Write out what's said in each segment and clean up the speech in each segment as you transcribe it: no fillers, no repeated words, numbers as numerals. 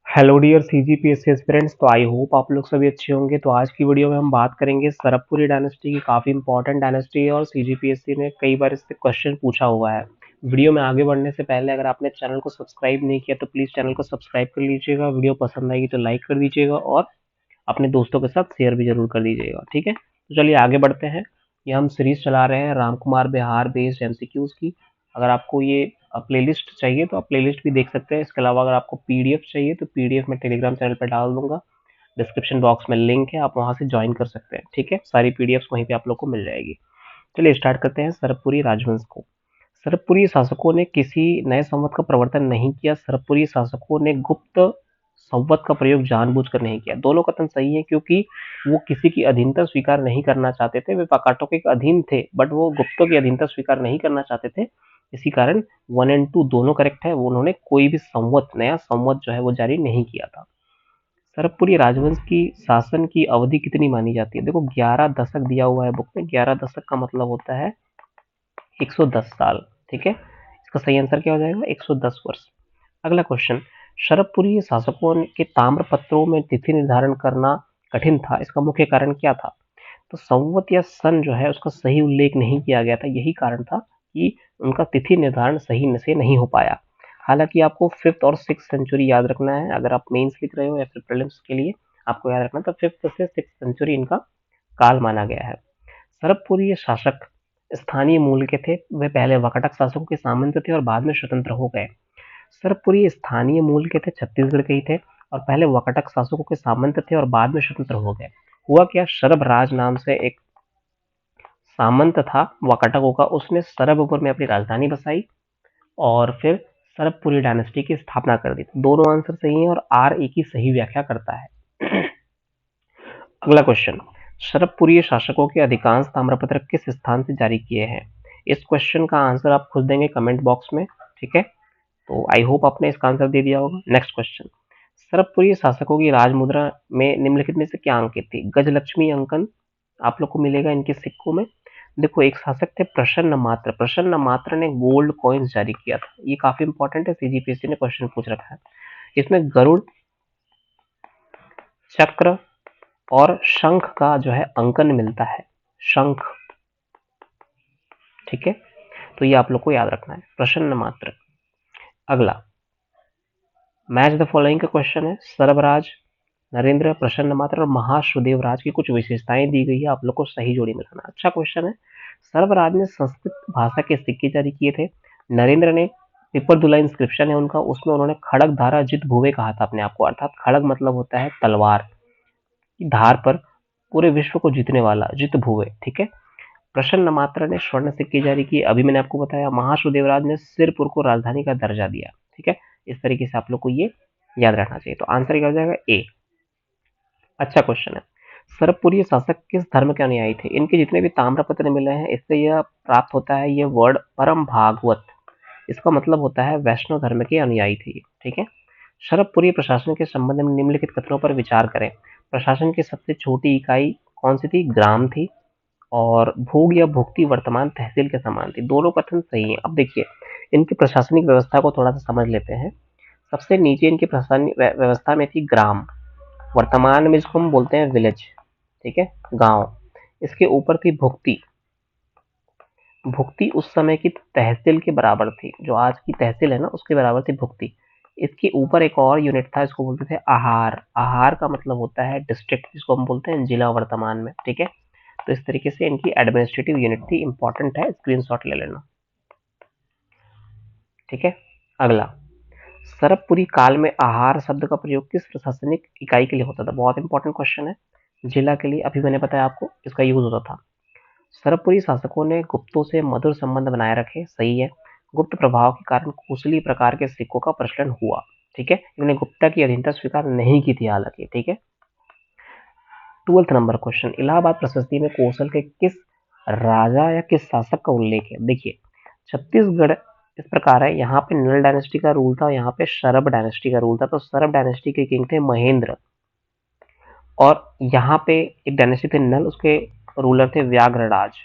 Hello dear CGPSC aspirants. तो I hope आप लोग सभी अच्छे होंगे। तो आज की वीडियो में हम बात करेंगे सरबपुरी डायनेस्टी की। काफ़ी इंपॉर्टेंट डायनेस्टी है और सीजीपीएससी ने कई बार इससे क्वेश्चन पूछा हुआ है। वीडियो में आगे बढ़ने से पहले अगर आपने चैनल को सब्सक्राइब नहीं किया तो प्लीज़ चैनल को सब्सक्राइब कर लीजिएगा। वीडियो पसंद आएगी तो लाइक कर दीजिएगा और अपने दोस्तों के साथ शेयर भी जरूर कर दीजिएगा। ठीक है, तो चलिए आगे बढ़ते हैं। ये हम सीरीज चला रहे हैं राम कुमार बिहार बेस्ड एमसीक्यूज की। अगर आपको ये प्लेलिस्ट चाहिए तो आप प्लेलिस्ट भी देख सकते हैं। इसके अलावा अगर आपको पीडीएफ चाहिए तो पीडीएफ मैं टेलीग्राम चैनल पर डाल दूंगा। डिस्क्रिप्शन बॉक्स में लिंक है, आप वहां से ज्वाइन कर सकते हैं। ठीक है, सारी पीडीएफ वहीं पे आप लोग को मिल जाएगी। चलिए स्टार्ट करते हैं सरबपुरी राजवंश को। सरबपुरी शासकों ने किसी नए संवत का प्रवर्तन नहीं किया। सरबपुरी शासकों ने गुप्त संवत का प्रयोग जानबूझकर नहीं किया। दोनों कथन सही है, क्योंकि वो किसी की अधीनता स्वीकार नहीं करना चाहते थे। वे पाकाटों के अधीन थे बट वो गुप्तों की अधीनता स्वीकार नहीं करना चाहते थे। इसी कारण 1 एंड 2 दोनों करेक्ट है। वो उन्होंने कोई भी संवत, नया संवत जो है वो जारी नहीं किया था। सरबपुरी राजवंश की शासन की अवधि कितनी मानी जाती है? देखो 11 दशक दिया हुआ है बुक में। 11 दशक का मतलब होता है 110 साल। ठीक है, इसका सही आंसर क्या हो जाएगा? 110 वर्ष। अगला क्वेश्चन, शरबपुरी शासकों के ताम्र पत्रों में तिथि निर्धारण करना कठिन था, इसका मुख्य कारण क्या था? तो संवत या सन जो है उसका सही उल्लेख नहीं किया गया था। यही कारण था कि उनका तिथि निर्धारण सही से नहीं हो पाया। हालांकि आपको 5th और 6th सेंचुरी याद रखना है। अगर आप मेंस लिख रहे हो या फिर प्रीलिम्स के लिए आपको याद रखना, तो 5th से 6th सेंचुरी इनका काल माना गया है। सरबपुरी शासक स्थानीय मूल के थे। वे पहले वकटक शासकों के सामंत थे और बाद में स्वतंत्र हो गए। सरबपुरी स्थानीय मूल के थे, छत्तीसगढ़ के ही थे और पहले वकटक शासकों के सामंत थे और बाद में स्वतंत्र हो गए। हुआ क्या, शरभराज नाम से एक सामंत था वकटकों का, उसने सरबपुर में अपनी राजधानी बसाई और फिर सरबपुरी डायनेस्टी की स्थापना कर दी। दोनों आंसर सही हैं और आर ए की सही व्याख्या करता है। अगला क्वेश्चन, शरबपुरी शासकों के अधिकांश ताम्रपत्र किस स्थान से जारी किए हैं? इस क्वेश्चन का आंसर आप खुद देंगे कमेंट बॉक्स में। ठीक है, तो आई होप आपने इसका आंसर दे दिया होगा। नेक्स्ट क्वेश्चन, सरबपुरी शासकों की राजमुद्रा में निम्नलिखित में से क्या अंकित थी? गजलक्ष्मी अंकन आप लोग को मिलेगा इनके सिक्कों में। देखो, एक शासक थे प्रसन्न मात्र। प्रसन्न मात्र ने गोल्ड कॉइन्स जारी किया था। ये काफी इंपॉर्टेंट है, सीजीपीएससी ने क्वेश्चन पूछ रखा है। इसमें गरुड़, चक्र और शंख का जो है अंकन मिलता है, शंख। ठीक है, तो ये आप लोग को याद रखना है, प्रसन्न मात्र। अगला, मैच द फॉलोइंग का क्वेश्चन है। सरबराज, नरेंद्र, प्रसन्न मात्र और महाश्वदेव राज की कुछ विशेषताएं दी गई है, आप लोग को सही जोड़ी में रखना। अच्छा क्वेश्चन है। सर्वराज ने संस्कृत भाषा के सिक्के जारी किए थे। नरेंद्र ने पिपरदुला इंस्क्रिप्शन है उनका, उसमें उन्होंने खड़ग धारा जित भुवे कहा था अपने आप को, अर्थात खड़ग मतलब होता है तलवार की धार पर पूरे विश्व को जीतने वाला, जित भुवे। ठीक है, प्रसन्न मात्रा ने स्वर्ण सिक्के जारी किए, अभी मैंने आपको बताया। महासुदेवराज ने सिरपुर को राजधानी का दर्जा दिया। ठीक है, इस तरीके से आप लोग को ये याद रखना चाहिए। तो आंसर क्या हो जाएगा? ए। अच्छा क्वेश्चन है, सरबपुरी शासक किस धर्म के अनुयायी थे? इनके जितने भी ताम्रपत्र मिले हैं इससे यह प्राप्त होता है, ये वर्ड परम भागवत, इसका मतलब होता है वैष्णव धर्म के अनुयायी थे। ठीक है, शरबपुरी प्रशासन के संबंध में निम्नलिखित कथनों पर विचार करें। प्रशासन की सबसे छोटी इकाई कौन सी थी? ग्राम थी। और भोग या भुक्ति वर्तमान तहसील के समान थी। दोनों कथन सही है। अब देखिए, इनकी प्रशासनिक व्यवस्था को थोड़ा सा समझ लेते हैं। सबसे नीचे इनकी प्रशासनिक व्यवस्था में थी ग्राम, वर्तमान में इसको हम बोलते हैं विलेज। ठीक है, गांव। इसके ऊपर थी भुक्ति। भुक्ति उस समय की तहसील के बराबर थी, जो आज की तहसील है ना उसके बराबर थी भुक्ति। इसके ऊपर एक और यूनिट था, इसको बोलते थे आहार। आहार का मतलब होता है डिस्ट्रिक्ट, जिसको हम बोलते हैं जिला वर्तमान में। ठीक है, तो इस तरीके से इनकी एडमिनिस्ट्रेटिव यूनिट थी। इंपॉर्टेंट है, स्क्रीनशॉट ले लेना। ठीक है, अगला, सरबपुरी काल में आहार शब्द का प्रयोग किस प्रशासनिक इकाई के लिए होता था? बहुत इंपॉर्टेंट क्वेश्चन है। जिला के लिए, अभी मैंने बताया आपको, इसका यूज होता था। सरबपुरी शासकों ने गुप्तों से मधुर संबंध बनाए रखे, सही है। गुप्त प्रभाव के कारण कुशली प्रकार के सिक्कों का प्रचलन हुआ। ठीक है, इन्होंने गुप्ता की अधीनता स्वीकार नहीं की थी हालांकि। ठीक है, 12th नंबर क्वेश्चन, इलाहाबाद प्रशस्ति में कौशल के किस राजा या किस शासक का उल्लेख है? देखिए, छत्तीसगढ़ इस प्रकार है, यहाँ पे नल डायनेस्टी का रूल था, यहाँ पे शरब डायनेस्टी का रूल था। तो शरब डायनेस्टी के किंग थे महेंद्र, और यहाँ पे एक डायनेस्टी थे नल, उसके रूलर थे व्याघ्रराज।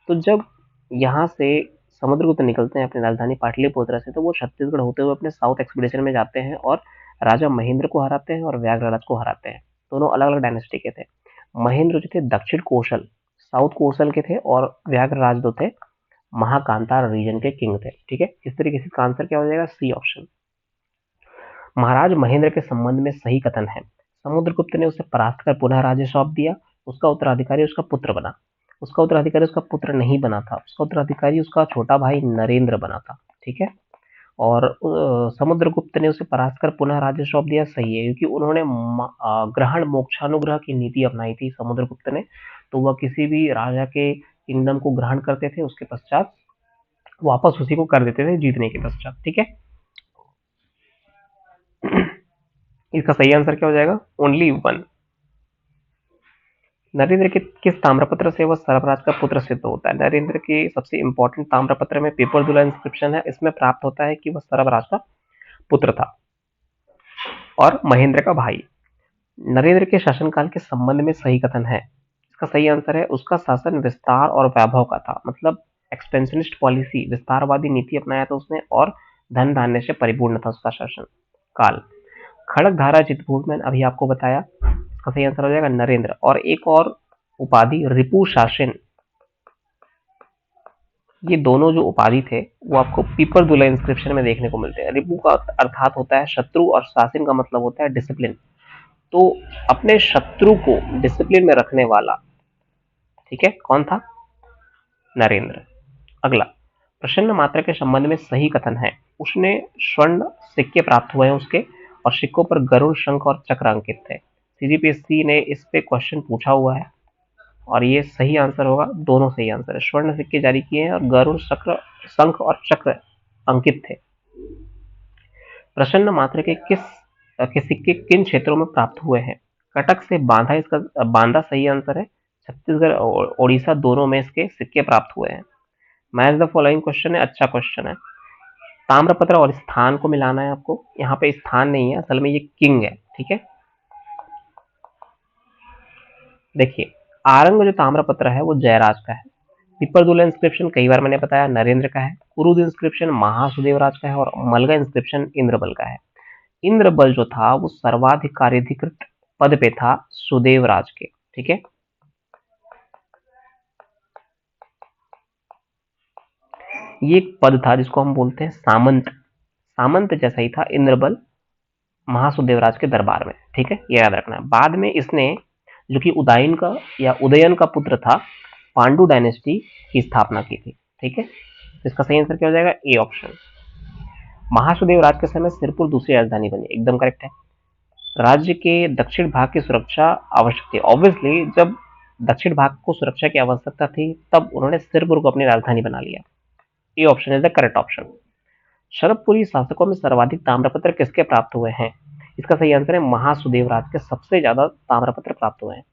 तो जब यहाँ से समुद्रगुप्त निकलते हैं अपनी राजधानी पाटलिपुत्र से, तो वो छत्तीसगढ़ होते हुए अपने साउथ एक्सपीडिशन में जाते हैं और राजा महेंद्र को हराते हैं और व्याघ्रराज को हराते हैं। दोनों अलग अलग डायनेस्टी के थे। महेंद्र जो थे दक्षिण कोशल, साउथ कोशल के थे, और व्याघ्रराज जो थे महाकांतार रीजन के किंग थे। ठीक है, इस तरीके से इसका आंसर क्या हो जाएगा, सी ऑप्शन। महाराज महेंद्र के संबंध में सही कथन है, समुद्रगुप्त ने उसे परास्त कर पुनः राज्य सौंप दिया, उसका उत्तराधिकारी उसका पुत्र बना। उसका उत्तराधिकारी उसका पुत्र नहीं बना था, उसका उत्तराधिकारी उसका छोटा भाई नरेंद्र बना था। ठीक है, और समुद्रगुप्त ने उसे परास्त कर पुनः राज्य सौंप दिया, सही है, क्योंकि उन्होंने ग्रहण मोक्षानुग्रह की नीति अपनाई थी समुद्रगुप्त ने। तो वह किसी भी राजा के किंगडम को ग्रहण करते थे, उसके पश्चात वापस उसी को कर देते थे जीतने के पश्चात। ठीक है, इसका सही आंसर क्या हो जाएगा, ओनली वन। नरेंद्र के किस ताम्रपत्र से वह सर्वराज का पुत्र सिद्ध होता है। नरेंद्र के सबसे इंपॉर्टेंट ताम्रपत्र में पेपर दुला इंस्क्रिप्शन है, इसमें प्राप्त होता है कि वह सर्वराज का पुत्र था और महेंद्र का भाई। नरेंद्र के शासनकाल के संबंध में सही कथन है, इसका सही आंसर है उसका शासन विस्तार और वैभव का था, मतलब एक्सपेंशनिस्ट पॉलिसी, विस्तारवादी नीति अपनाया था उसने, और धन धान्य से परिपूर्ण था उसका शासन काल। खड़क धारा चित्रकूट में अभी आपको बताया, इसका सही आंसर हो जाएगा नरेंद्र। और एक और उपाधि रिपु शासन, ये दोनों जो उपाधि थे वो आपको पीपर दुला इंस्क्रिप्शन में देखने को मिलते हैं। रिपु का अर्थात होता है शत्रु और शासन का मतलब होता है डिसिप्लिन, तो अपने शत्रु को डिसिप्लिन में रखने वाला, ठीक है, कौन था, नरेंद्र। अगला, प्रसन्न मात्रा के संबंध में सही कथन है, उसने स्वर्ण सिक्के प्राप्त हुए हैं उसके, और सिक्कों पर गरुड़ शंख और चक्र अंकित थे। सीजीपीएससी ने इस पे क्वेश्चन पूछा हुआ है और ये सही आंसर होगा, दोनों सही आंसर है। स्वर्ण सिक्के जारी किए हैं और गरुड़ चक्र शंख और चक्र अंकित थे। प्रसन्न मात्रा के सिक्के किन क्षेत्रों में प्राप्त हुए हैं, कटक से बांधा, इसका बांदा सही आंसर है। छत्तीसगढ़ और ओडिशा दोनों में इसके सिक्के प्राप्त हुए हैं। मैच द फॉलोइंग क्वेश्चन है, अच्छा क्वेश्चन है। ताम्रपत्र और स्थान को मिलाना है आपको, यहाँ पे स्थान नहीं है, असल में ये किंग है। ठीक है, देखिए आरंग जो ताम्रपत्र है वो जयराज का है। पिपरदुल इंस्क्रिप्शन कई बार मैंने बताया नरेंद्र का है। कुरुद इंस्क्रिप्शन महासुदेवराज का है और मलगा इंस्क्रिप्शन इंद्रबल का है। इंद्रबल जो था वो सर्वाधिकारीधिकृत पद पे था सुदेवराज के। ठीक है, ये एक पद था जिसको हम बोलते हैं सामंत, सामंत जैसा ही था इंद्रबल महासुदेवराज के दरबार में। ठीक है, ये याद रखना है। बाद में इसने, जो कि उदयन का या उदयन का पुत्र था, पांडु डायनेस्टी की स्थापना की थी। ठीक है, इसका सही आंसर क्या हो जाएगा, ए ऑप्शन। महासुदेव राज के समय सिरपुर दूसरी राजधानी बनी, एकदम करेक्ट है। राज्य के दक्षिण भाग की सुरक्षा आवश्यक थी, ऑब्वियसली जब दक्षिण भाग को सुरक्षा की आवश्यकता थी तब उन्होंने सिरपुर को अपनी राजधानी बना लिया। A option is the correct option. शरदपुरी शासकों में सर्वाधिक ताम्रपत्र किसके प्राप्त हुए हैं, इसका सही आंसर है महासुदेव राज के सबसे ज्यादा ताम्रपत्र प्राप्त हुए हैं।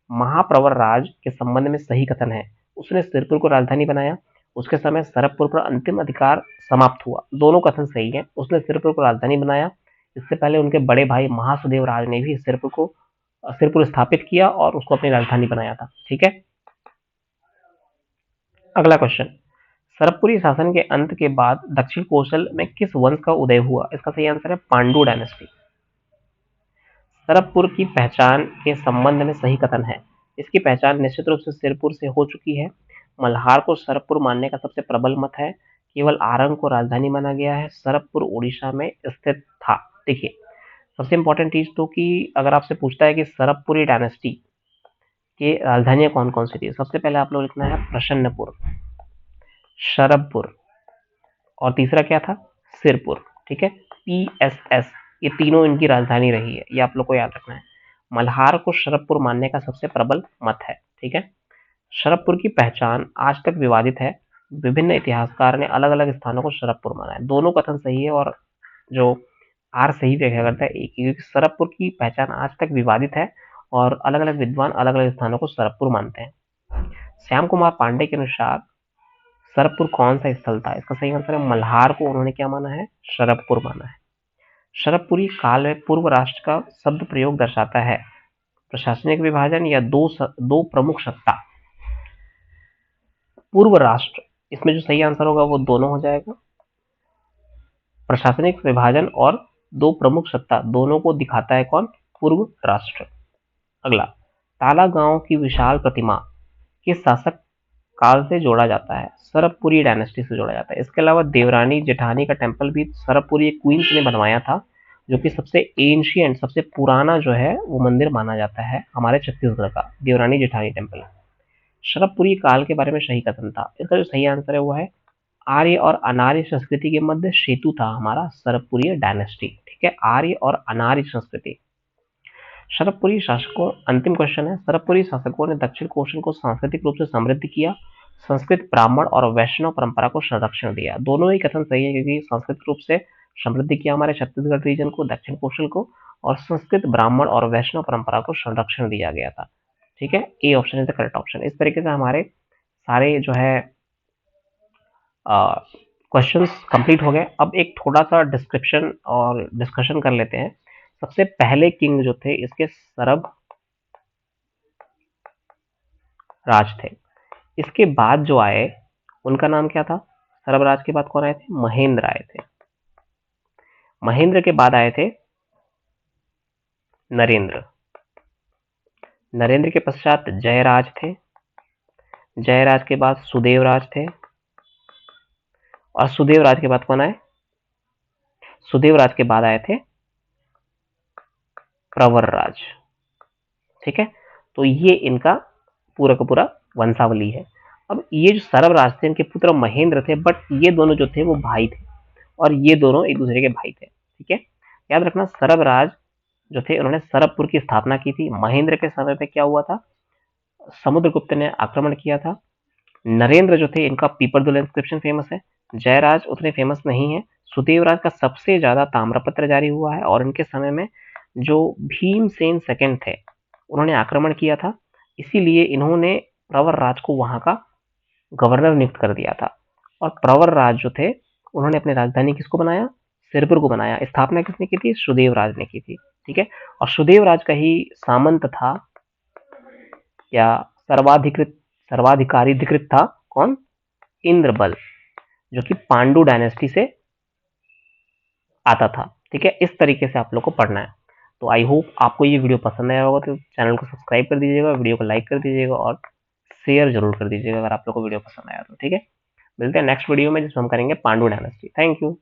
महाप्रवर राज के संबंध में सही कथन है, उसने सिरपुर को राजधानी बनाया, उसके समय सरबपुर पर अंतिम अधिकार समाप्त हुआ। दोनों कथन सही है, उसने सिरपुर को राजधानी बनाया, इससे पहले उनके बड़े भाई महासुदेव राज ने भी सिरपुर स्थापित किया और उसको अपनी राजधानी बनाया था। ठीक है, अगला क्वेश्चन, सरबपुरी शासन के अंत के बाद दक्षिण कोशल में किस वंश का उदय हुआ, इसका सही आंसर है पांडु डायनेस्टी। सरबपुर की पहचान के संबंध में सही कथन है, इसकी पहचान निश्चित रूप से सिरपुर से हो चुकी है। मल्हार को सरबपुर मानने का सबसे प्रबल मत है, केवल आरंग को राजधानी माना गया है। सरबपुर उड़ीसा में स्थित था। देखिए सबसे इंपॉर्टेंट चीज तो कि अगर आपसे पूछता है कि सरबपुरी डायनेस्टी के राजधानियां कौन कौन सी थी, सबसे पहले आप लोग लिखना है प्रसन्नपुर, शरबपुर, और तीसरा क्या था, सिरपुर। ठीक है, PSS, ये तीनों इनकी राजधानी रही है, ये आप लोग को याद रखना है। मल्हार को शरबपुर मानने का सबसे प्रबल मत है। ठीक है, शरबपुर की पहचान आज तक विवादित है, विभिन्न इतिहासकार ने अलग अलग स्थानों को शरबपुर माना है। दोनों कथन सही है और जो आर सही व्याख्या करता है एक ही, क्योंकि शरबपुर की पहचान आज तक विवादित है और अलग अलग विद्वान अलग अलग स्थानों को शरबपुर मानते हैं। श्याम कुमार पांडे के अनुसार शरबपुर कौन सा स्थल था, इसका सही आंसर है मल्हार को उन्होंने क्या माना है, शरबपुर माना है। शरबपुरी काल में पूर्व राष्ट्र का शब्द प्रयोग दर्शाता है, प्रशासनिक विभाजन या दो प्रमुख सत्ता। पूर्व राष्ट्र इसमें जो सही आंसर होगा वो दोनों हो जाएगा। प्रशासनिक विभाजन और दो प्रमुख सत्ता दोनों को दिखाता है कौन? पूर्व राष्ट्र। अगला, ताला गांव की विशाल प्रतिमा किस शासक काल से जोड़ा जाता है? सरबपुरी डायनेस्टी से जोड़ा जाता है। इसके अलावा देवरानी जेठानी का टेम्पल भी सरबपुरी क्वींस ने बनवाया था, जो कि सबसे एंशियंट, सबसे पुराना जो है वो मंदिर माना जाता है हमारे छत्तीसगढ़ का, देवरानी जेठानी टेम्पल। शरबपुरी काल के बारे में सही कथन था। इसका जो सही आंसर है वो है आर्य और अनार्य संस्कृति के मध्य सेतु था हमारा सरबपुरी डायनेस्टी। ठीक है, आर्य और अनार्य संस्कृति। सरबपुरी शासकों, अंतिम क्वेश्चन है, सरबपुरी शासकों ने दक्षिण कोशन को सांस्कृतिक रूप से समृद्ध किया, संस्कृत, ब्राह्मण और वैष्णव परंपरा को संरक्षण दिया। दोनों ही कथन सही है, क्योंकि सांस्कृतिक रूप से समृद्ध किया हमारे छत्तीसगढ़ रीजन को, दक्षिण कोशल को, और संस्कृत, ब्राह्मण और वैष्णव परंपरा को संरक्षण दिया गया था। ठीक है, ए option is the correct option. इस तरीके से हमारे सारे जो है क्वेश्चंस कंप्लीट हो गए। अब एक थोड़ा सा डिस्क्रिप्शन और डिस्कशन कर लेते हैं। सबसे पहले किंग जो थे इसके सरब राज थे। इसके बाद जो आए उनका नाम क्या था? सरबराज के बाद कौन आए थे? महेंद्र आए थे। महेंद्र के बाद आए थे नरेंद्र। नरेंद्र के पश्चात जयराज थे। जयराज के बाद सुदेवराज थे। और सुदेवराज के बाद कौन आए? सुदेवराज के बाद आए थे प्रवरराज। ठीक है, तो ये इनका पूरा का पूरा वंशावली है। अब ये जो सरबराज थे इनके पुत्र महेंद्र थे, बट ये दोनों जो थे वो भाई थे, और ये दोनों एक दूसरे के भाई थे। ठीक है, याद रखना, सरबराज जो थे उन्होंने सरबपुर की स्थापना की थी। महेंद्र के समय पे क्या हुआ था? समुद्रगुप्त ने आक्रमण किया था। नरेंद्र जो थे इनका पीपरदुल इंस्क्रिप्शन फेमस है। जयराज उतने फेमस नहीं है। सुदेवराज का सबसे ज्यादा ताम्रपत्र जारी हुआ है, और इनके समय में जो भीमसेन सेकंड थे उन्होंने आक्रमण किया था, इसीलिए इन्होंने प्रवरराज को वहां का गवर्नर नियुक्त कर दिया था। और प्रवरराज जो थे उन्होंने अपनी राजधानी किसको बनाया? सिरपुर को बनाया। स्थापना किसने की थी? सुदेवराज ने की थी। ठीक है, और सुदेवराज का ही सामंत था या सर्वाधिकारी अधिकृत था कौन? इंद्रबल, जो कि पांडु डायनेस्टी से आता था। ठीक है, इस तरीके से आप लोग को पढ़ना है। तो आई होप आपको ये वीडियो पसंद आया होगा, तो चैनल को सब्सक्राइब कर दीजिएगा, वीडियो को लाइक कर दीजिएगा और शेयर जरूर कर दीजिएगा अगर आप लोग को वीडियो पसंद आया तो। ठीक है, मिलते हैं नेक्स्ट वीडियो में जिसमें हम करेंगे पांडु डायनेस्टी। Thank you.